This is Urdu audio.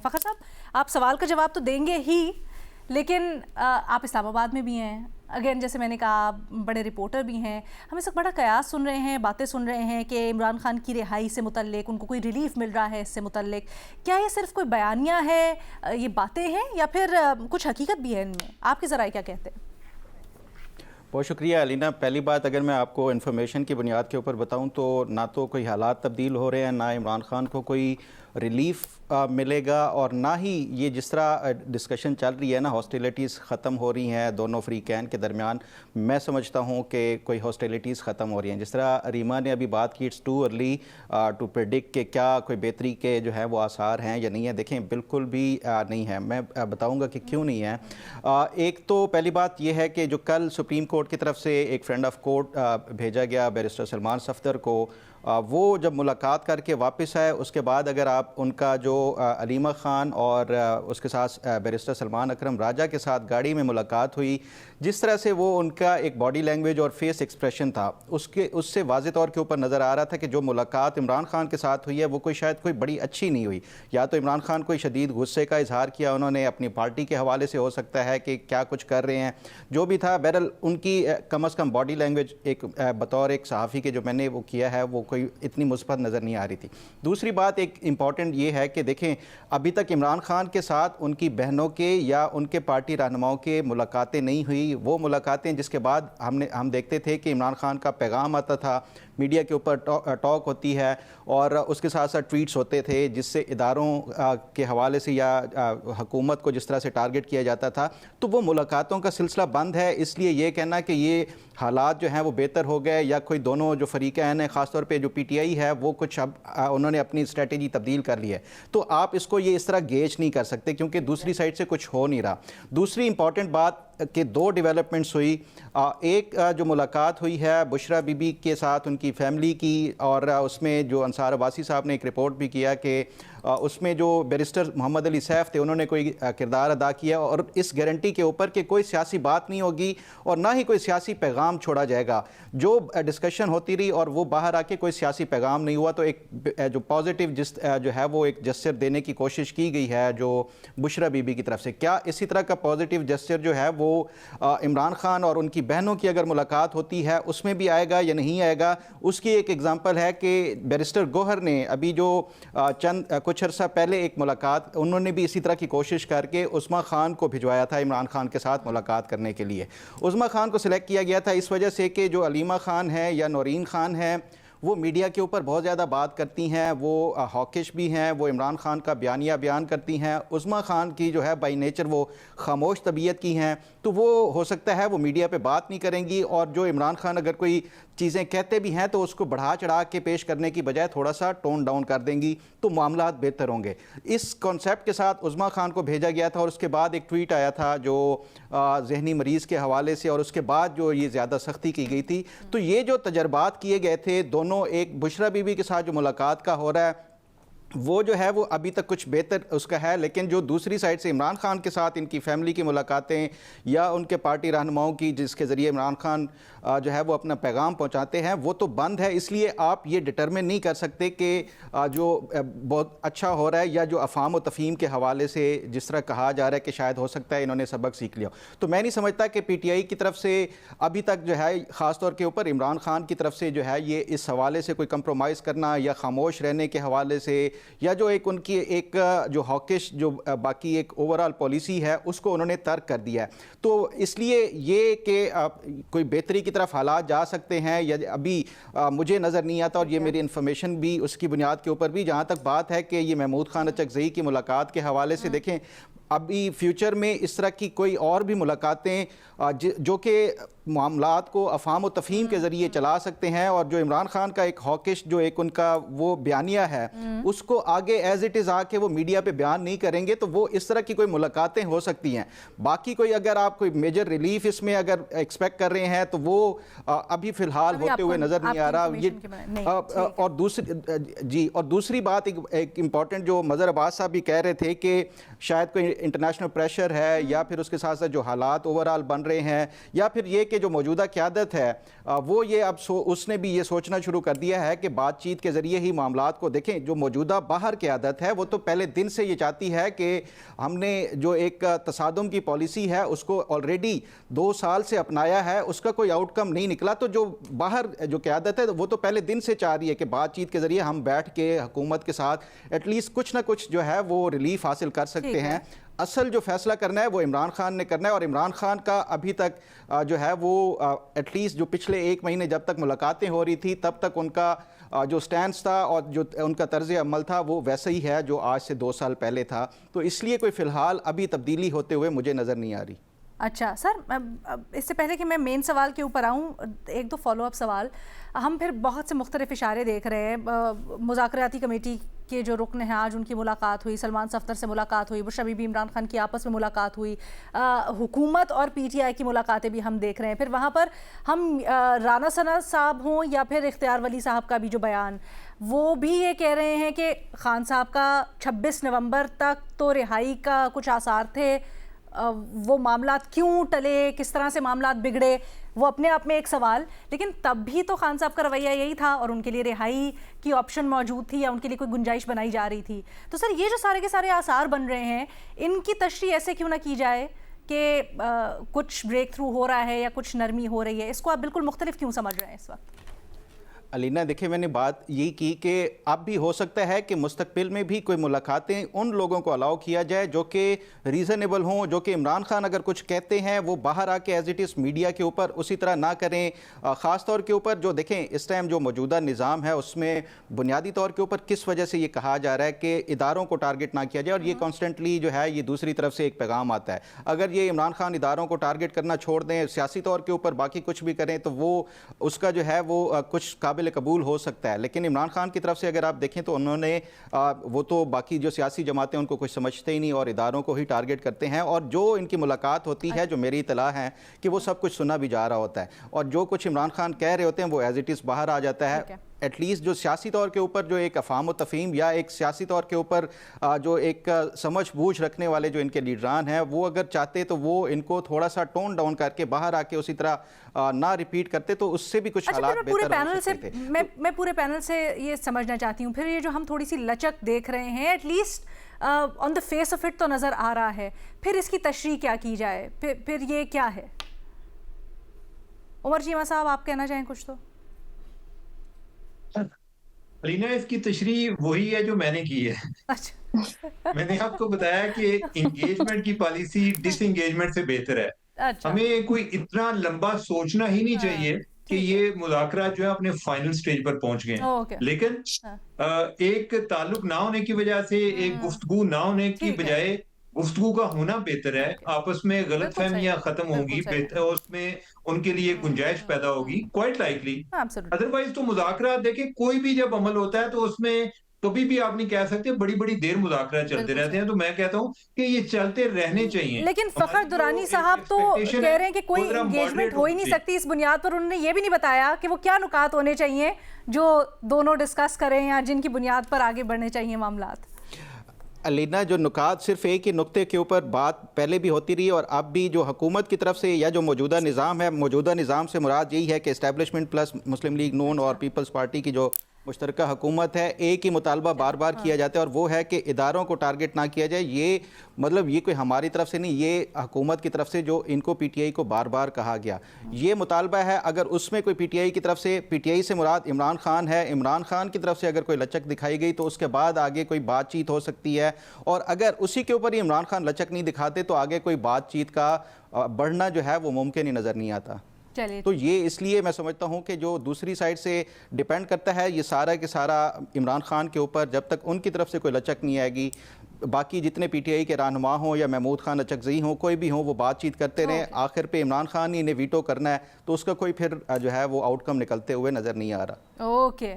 فخر صاحب آپ سوال کا جواب تو دیں گے ہی، لیکن آپ اسلام آباد میں بھی ہیں، اگین جیسے میں نے کہا آپ بڑے رپورٹر بھی ہیں، ہم اس وقت بڑا قیاس سن رہے ہیں، باتیں سن رہے ہیں کہ عمران خان کی رہائی سے متعلق ان کو کوئی ریلیف مل رہا ہے اس سے متعلق. کیا یہ صرف کوئی بیانیہ ہے، یہ باتیں ہیں، یا پھر کچھ حقیقت بھی ہے ان میں؟ آپ کے ذرائع کیا کہتے ہیں؟ بہت شکریہ علینا. پہلی بات اگر میں آپ کو انفارمیشن کی بنیاد کے اوپر بتاؤں تو نہ تو کوئی حالات تبدیل ہو رہے ہیں، نہ عمران خان کو کوئی ریلیف ملے گا، اور نہ ہی یہ جس طرح ڈسکشن چل رہی ہے نا، ہاسٹیلیٹیز ختم ہو رہی ہیں دونوں فریقین کے درمیان. میں سمجھتا ہوں کہ کوئی ہاسٹیلیٹیز ختم ہو رہی ہیں. جس طرح ریما نے ابھی بات کی، it's too early to predict کہ کیا کوئی بہتری کے جو ہے وہ آثار ہیں یا نہیں ہیں. دیکھیں بالکل بھی نہیں ہے. میں بتاؤں گا کہ کیوں نہیں ہے. ایک تو پہلی بات یہ ہے کہ جو کل سپریم کورٹ کی طرف سے ایک فرینڈ آف کورٹ بھیجا گیا بیرسٹر سلمان صفدر کو، وہ جب ملاقات کر کے واپس آئے، اس کے بعد اگر آپ ان کا جو علیمہ خان اور اس کے ساتھ بیرسٹر سلمان اکرم راجہ کے ساتھ گاڑی میں ملاقات ہوئی، جس طرح سے وہ ان کا ایک باڈی لینگویج اور فیس ایکسپریشن تھا، اس سے واضح طور کے اوپر نظر آ رہا تھا کہ جو ملاقات عمران خان کے ساتھ ہوئی ہے وہ شاید کوئی بڑی اچھی نہیں ہوئی. یا تو عمران خان کوئی شدید غصے کا اظہار کیا انہوں نے اپنی پارٹی کے حوالے سے، ہو سکتا ہے کہ کیا کچھ کر رہے ہیں، جو بھی تھا. بہرحال ان کی کم از کم باڈی لینگویج ایک بطور ایک صحافی کے جو میں نے وہ کیا ہے وہ کوئی اتنی مثبت نظر نہیں آ رہی تھی. دوسری بات ایک امپورٹنٹ یہ ہے کہ دیکھیں ابھی تک عمران خان کے ساتھ ان کی بہنوں کے یا ان کے پارٹی رہنماؤں کے ملاقاتیں نہیں ہوئی. وہ ملاقاتیں جس کے بعد ہم دیکھتے تھے کہ عمران خان کا پیغام آتا تھا، میڈیا کے اوپر ٹاک ہوتی ہے، اور اس کے ساتھ ساتھ ٹویٹس ہوتے تھے جس سے اداروں کے حوالے سے یا حکومت کو جس طرح سے ٹارگٹ کیا جاتا تھا. تو وہ ملاقاتوں کا سلسلہ بند ہے. اس لیے یہ کہنا کہ یہ حالات جو ہیں وہ بہتر ہو گئے یا کوئی دونوں جو فریقین ہیں، خاص طور پہ جو پی ٹی آئی ہے، وہ کچھ اب انہوں نے اپنی اسٹریٹجی تبدیل کر لی ہے، تو آپ اس کو یہ اس طرح گیج نہیں کر سکتے کیونکہ دوسری سائڈ سے کچھ ہو نہیں رہا. دوسری امپورٹنٹ بات کہ دو ڈیولپمنٹس ہوئی. ایک جو ملاقات ہوئی ہے بشرا بی بی کے ساتھ ان کی فیملی کی، اور اس میں جو انصار عباسی صاحب نے ایک رپورٹ بھی کیا کہ اس میں جو بیرسٹر محمد علی سیف تھے انہوں نے کوئی کردار ادا کیا، اور اس گارنٹی کے اوپر کہ کوئی سیاسی بات نہیں ہوگی اور نہ ہی کوئی سیاسی پیغام چھوڑا جائے گا. جو ڈسکشن ہوتی رہی اور وہ باہر آ کے کوئی سیاسی پیغام نہیں ہوا، تو ایک جو پازیٹیو جو ہے وہ ایک جسچر دینے کی کوشش کی گئی ہے جو بشرا بی بی کی طرف سے. کیا اسی طرح کا پازیٹیو جسچر جو ہے وہ عمران خان اور ان کی بہنوں کی اگر ملاقات ہوتی ہے اس میں بھی آئے گا یا نہیں آئے گا؟ اس کی ایک ایگزامپل ہے کہ بیرسٹر گوہر نے ابھی جو چند کچھ عرصہ پہلے ایک ملاقات انہوں نے بھی اسی طرح کی کوشش کر کے عظمیٰ خان کو بھجوایا تھا عمران خان کے ساتھ ملاقات کرنے کے لیے. عظمیٰ خان کو سلیکٹ کیا گیا تھا اس وجہ سے کہ جو علیمہ خان ہے یا نورین خان ہے وہ میڈیا کے اوپر بہت زیادہ بات کرتی ہیں، وہ ہاکش بھی ہیں، وہ عمران خان کا بیانیہ بیان کرتی ہیں. عظمیٰ خان کی جو ہے بائی نیچر وہ خاموش طبیعت کی ہیں، تو وہ ہو سکتا ہے وہ میڈیا پہ بات نہیں کریں گی، اور جو عمران خان اگر کوئی چیزیں کہتے بھی ہیں تو اس کو بڑھا چڑھا کے پیش کرنے کی بجائے تھوڑا سا ٹون ڈاؤن کر دیں گی، تو معاملات بہتر ہوں گے. اس کانسیپٹ کے ساتھ عظمیٰ خان کو بھیجا گیا تھا، اور اس کے بعد ایک ٹویٹ آیا تھا جو ذہنی مریض کے حوالے سے، اور اس کے بعد جو یہ زیادہ سختی کی گئی تھی. تو یہ جو تجربات کیے گئے تھے دونوں، ایک بشرا بی بی کے ساتھ جو ملاقات کا ہو رہا ہے وہ جو ہے وہ ابھی تک کچھ بہتر اس کا ہے، لیکن جو دوسری سائڈ سے عمران خان کے ساتھ ان کی فیملی کی ملاقاتیں یا ان کے پارٹی رہنماؤں کی جس کے ذریعے عمران خان جو ہے وہ اپنا پیغام پہنچاتے ہیں، وہ تو بند ہے. اس لیے آپ یہ ڈٹرمن نہیں کر سکتے کہ جو بہت اچھا ہو رہا ہے یا جو افہام و تفہیم کے حوالے سے جس طرح کہا جا رہا ہے کہ شاید ہو سکتا ہے انہوں نے سبق سیکھ لیا. تو میں نہیں سمجھتا کہ پی ٹی آئی کی طرف سے ابھی تک جو ہے خاص طور کے اوپر عمران خان کی طرف سے جو ہے یہ اس حوالے سے کوئی کمپرومائز کرنا یا خاموش رہنے کے حوالے سے، یا جو ایک ان کی ایک جو ہاکش جو باقی ایک اوورال پالیسی ہے اس کو انہوں نے ترک کر دیا ہے. تو اس لیے یہ کہ کوئی بہتری کی طرف حالات جا سکتے ہیں یا ابھی مجھے نظر نہیں آتا، اور یہ میری انفارمیشن بھی اس کی بنیاد کے اوپر بھی جہاں تک بات ہے کہ یہ محمود خان اچکزئی کی ملاقات کے حوالے سے دیکھیں ابھی فیوچر میں اس طرح کی کوئی اور بھی ملاقاتیں جو کہ معاملات کو افہام و تفہیم کے ذریعے چلا سکتے ہیں، اور جو عمران خان کا ایک ہاکش جو ایک ان کا وہ بیانیہ ہے اس کو آگے ایز اٹ از آ کے وہ میڈیا پہ بیان نہیں کریں گے، تو وہ اس طرح کی کوئی ملاقاتیں ہو سکتی ہیں. باقی کوئی اگر آپ کوئی میجر ریلیف اس میں اگر ایکسپیکٹ کر رہے ہیں تو وہ ابھی فی الحال ہوتے ہوئے نظر نہیں آ رہا. اور دوسری بات ایک امپورٹنٹ جو مظہر عباس صاحب بھی کہہ رہے تھے کہ شاید کوئی انٹرنیشنل پریشر ہے یا پھر اس کے ساتھ ساتھ جو حالات اوورال بن رہے ہیں یا پھر یہ کہ جو موجودہ قیادت ہے وہ یہ اب اس نے بھی یہ سوچنا شروع کر دیا ہے کہ بات چیت کے ذریعے ہی معاملات کو دیکھیں. جو موجودہ باہر قیادت ہے وہ تو پہلے دن سے یہ چاہتی ہے کہ ہم نے جو ایک تصادم کی پالیسی ہے اس کو آلریڈی 2 سال سے اپنایا ہے, اس کا کوئی آؤٹ کم نہیں نکلا. تو جو باہر جو قیادت ہے وہ تو پہلے دن سے چاہ رہی ہے کہ بات چیت کے ذریعے ہم بیٹھ کے حکومت کے ساتھ ایٹ لیسٹ کچھ نہ کچھ جو ہے وہ ریلیف حاصل کر سکتے ہیں. اصل جو فیصلہ کرنا ہے وہ عمران خان نے کرنا ہے, اور عمران خان کا ابھی تک جو ہے وہ ایٹ لیسٹ جو پچھلے 1 مہینے جب تک ملاقاتیں ہو رہی تھی تب تک ان کا جو سٹینس تھا اور جو ان کا طرز عمل تھا وہ ویسا ہی ہے جو آج سے 2 سال پہلے تھا. تو اس لیے کوئی فی الحال ابھی تبدیلی ہوتے ہوئے مجھے نظر نہیں آ رہی. اچھا سر, اس سے پہلے کہ میں مین سوال کے اوپر آؤں, 1-2 فالو اپ سوال. ہم پھر بہت سے مختلف اشارے دیکھ رہے ہیں. مذاکراتی کمیٹی کے جو رکن ہیں آج ان کی ملاقات ہوئی, سلمان صفدر سے ملاقات ہوئی, بشرا بی بی عمران خان کی آپس میں ملاقات ہوئی, حکومت اور پی ٹی آئی کی ملاقاتیں بھی ہم دیکھ رہے ہیں. پھر وہاں پر ہم رانا ثنا صاحب ہوں یا پھر اختیار ولی صاحب کا بھی جو بیان, وہ بھی یہ کہہ رہے ہیں کہ خان صاحب کا 26 نومبر تک تو رہائی کا کچھ آثار تھے, وہ معاملات کیوں ٹلے, کس طرح سے معاملات بگڑے, وہ اپنے آپ میں ایک سوال. لیکن تب بھی تو خان صاحب کا رویہ یہی تھا اور ان کے لیے رہائی کی آپشن موجود تھی یا ان کے لیے کوئی گنجائش بنائی جا رہی تھی. تو سر یہ جو سارے کے سارے آثار بن رہے ہیں, ان کی تشریح ایسے کیوں نہ کی جائے کہ کچھ بریک تھرو ہو رہا ہے یا کچھ نرمی ہو رہی ہے, اس کو آپ بالکل مختلف کیوں سمجھ رہے ہیں اس وقت؟ علینا دیکھیں میں نے بات یہی کی کہ اب بھی ہو سکتا ہے کہ مستقبل میں بھی کوئی ملاقاتیں ان لوگوں کو الاؤ کیا جائے جو کہ ریزنیبل ہوں, جو کہ عمران خان اگر کچھ کہتے ہیں وہ باہر آ کے ایز اٹ از میڈیا کے اوپر اسی طرح نہ کریں. خاص طور کے اوپر جو دیکھیں اس ٹائم جو موجودہ نظام ہے اس میں بنیادی طور کے اوپر کس وجہ سے یہ کہا جا رہا ہے کہ اداروں کو ٹارگٹ نہ کیا جائے, اور یہ کانسٹنٹلی جو ہے یہ دوسری طرف سے ایک پیغام آتا ہے. اگر یہ عمران خان اداروں کو ٹارگٹ کرنا چھوڑ دیں, سیاسی طور کے اوپر باقی کچھ بھی کریں, تو وہ اس کا جو ہے وہ کچھ قابل قبول ہو سکتا ہے. لیکن عمران خان کی طرف سے اگر آپ دیکھیں تو انہوں نے وہ تو باقی جو سیاسی جماعتیں ان کو کچھ سمجھتے ہی نہیں اور اداروں کو ہی ٹارگٹ کرتے ہیں, اور جو ان کی ملاقات ہوتی ہے جو میری اطلاع ہے کہ وہ سب کچھ سنا بھی جا رہا ہوتا ہے, اور جو کچھ عمران خان کہہ رہے ہوتے ہیں وہ ایز اٹ از باہر آ جاتا ہے. ایٹ لیسٹ جو سیاسی طور کے اوپر جو ایک افہام و تفہیم یا ایک سیاسی طور کے اوپر جو ایک سمجھ بوجھ رکھنے والے جو ان کے لیڈران ہیں وہ اگر چاہتے تو وہ ان کو تھوڑا سا ٹون ڈاؤن کر کے باہر آ کے اسی طرح نہ ریپیٹ کرتے, تو اس سے بھی کچھ حالات بہتر ہو سکتے تھے. میں پورے پینل سے یہ سمجھنا چاہتی ہوں, پھر یہ جو ہم تھوڑی سی لچک دیکھ رہے ہیں at least on the face of it تو نظر آ رہا ہے, پھر اس کی تشریح کیا کی جائے, پھر یہ کیا ہے؟ عمر چیمہ صاحب آپ کہنا چاہیں کچھ؟ تو علینا اس کی تشریح وہی ہے جو میں نے کی ہے. میں نے آپ کو بتایا کہ انگیجمنٹ کی پالیسی ڈس انگیجمنٹ سے بہتر ہے. ہمیں کوئی اتنا لمبا سوچنا ہی نہیں چاہیے کہ یہ مذاکرات جو ہے اپنے فائنل سٹیج پر پہنچ گئے ہیں, لیکن ایک تعلق نہ ہونے کی وجہ سے, ایک گفتگو نہ ہونے کی بجائے گفتگو کا ہونا بہتر ہے. آپس میں غلط فہمیاں ختم ہوں گی, اس میں ان کے لیے گنجائش پیدا ہوگی کوائٹ لائکلی. ادروائز تو مذاکرات دیکھیں کوئی بھی جب عمل ہوتا ہے تو اس میں کبھی بھی آپ نہیں کہہ سکتے بڑی بڑی دیر مذاکرات چلتے رہتے ہیں. تو میں کہتا ہوں کہ یہ چلتے رہنے چاہیے. لیکن فخر درانی صاحب تو کہہ رہے ہیں کہ کوئی انگیجمنٹ ہو ہی نہیں سکتی اس بنیاد پر. انہوں نے یہ بھی نہیں بتایا کہ وہ کیا نکات ہونے چاہیے جو دونوں ڈسکس کریں یا جن کی بنیاد پر آگے بڑھنے چاہیے معاملات. علینا جو نکات صرف ایک ہی نقطے کے اوپر بات پہلے بھی ہوتی رہی اور اب بھی جو حکومت کی طرف سے یا جو موجودہ نظام ہے, موجودہ نظام سے مراد یہی ہے کہ اسٹیبلشمنٹ پلس مسلم لیگ نون اور پیپلز پارٹی کی جو مشترکہ حکومت ہے, ایک ہی مطالبہ بار بار کیا جاتا ہے اور وہ ہے کہ اداروں کو ٹارگٹ نہ کیا جائے. یہ مطلب یہ کوئی ہماری طرف سے نہیں, یہ حکومت کی طرف سے جو ان کو پی ٹی آئی کو بار بار کہا گیا یہ مطالبہ ہے. اگر اس میں کوئی پی ٹی آئی کی طرف سے, پی ٹی آئی سے مراد عمران خان ہے, عمران خان کی طرف سے اگر کوئی لچک دکھائی گئی تو اس کے بعد آگے کوئی بات چیت ہو سکتی ہے, اور اگر اسی کے اوپر ہی عمران خان لچک نہیں دکھاتے تو آگے کوئی بات چیت کا بڑھنا جو ہے وہ ممکن ہی نظر نہیں آتا. تو یہ اس لیے میں سمجھتا ہوں کہ جو دوسری سائڈ سے ڈیپینڈ کرتا ہے یہ سارا کہ سارا عمران خان کے اوپر. جب تک ان کی طرف سے کوئی لچک نہیں آئے گی, باقی جتنے پی ٹی آئی کے رہنما ہوں یا محمود خان اچکزئی ہوں, کوئی بھی ہوں, وہ بات چیت کرتے رہیں, آخر پہ عمران خان ہی انہیں ویٹو کرنا ہے, تو اس کا کوئی پھر جو ہے وہ آؤٹ کم نکلتے ہوئے نظر نہیں آ رہا. اوکے.